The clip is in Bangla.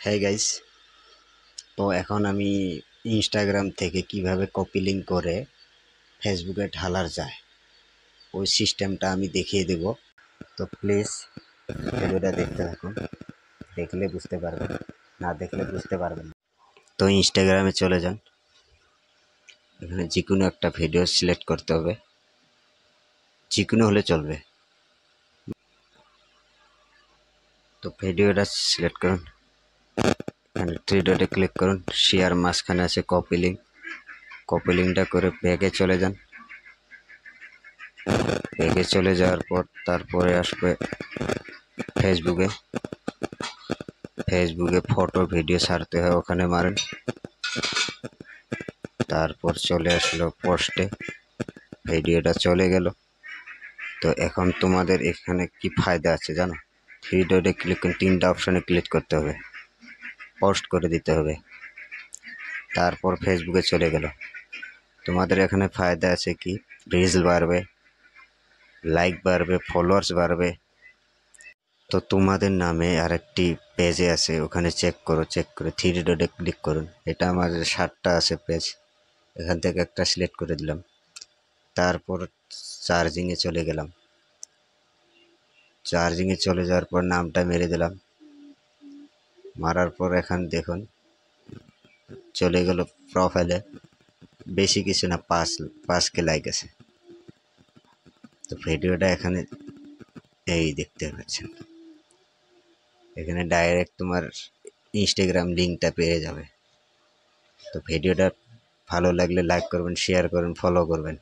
হ্যাঁ গাইস, তো এখন আমি ইনস্টাগ্রাম থেকে কিভাবে কপি লিঙ্ক করে ফেসবুকে ঢালার যায় ওই সিস্টেমটা আমি দেখিয়ে দেব। তো প্লিজ ভিডিওটা দেখতে থাকুন, দেখলে বুঝতে পারবেন, না দেখলে বুঝতে পারবেন না। তো ইনস্টাগ্রামে চলে যান, এখানে যে কোনো একটা ভিডিও সিলেক্ট করতে হবে, যে কোনো হলে চলবে। তো ভিডিওটা সিলেক্ট করুন, এখানে থ্রি ডটে ক্লিক করুন, শেয়ার মাঝখানে আছে কপি লিঙ্কটা করে ব্যাগে চলে যান। ব্যাগে চলে যাওয়ার পর তারপরে আসবে ফেসবুকে ফটো ভিডিও ছাড়তে হয়, ওখানে মারেন। তারপর চলে আসলো পোস্টে, ভিডিওটা চলে গেল। তো এখন তোমাদের এখানে কি ফায়দা আছে জানো? থ্রি ডটে ক্লিক করে তিনটা অপশানে ক্লিক করতে হবে, পোস্ট করে দিতে হবে, তারপর ফেসবুকে চলে গেল। তোমাদের এখানে ফায়দা আছে কি, রিচ বাড়বে, লাইক বাড়বে, ফলোয়ার্স বাড়বে। তো তোমাদের নামে আরেকটি পেজে আছে, ওখানে চেক করে থ্রি ডটে ক্লিক করুন। এটা আমার 7টা আছে পেজ, এখান থেকে একটা সিলেক্ট করে দিলাম। তারপর চার্জিংয়ে চলে গেলাম, চার্জিংয়ে চলে যাওয়ার পর নামটা মেরে দিলাম। মারার পর এখান দেখুন চলে গেল প্রোফাইলে, বেশি কিছু না, 5K লাইক আছে। তো ভিডিওটা এখানে এই দেখতে পাচ্ছেন, এখানে ডাইরেক্ট তোমার ইনস্টাগ্রাম লিঙ্কটা পেয়ে যাবে। তো ভিডিওটা ভালো লাগলে লাইক করবেন, শেয়ার করবেন, ফলো করবেন।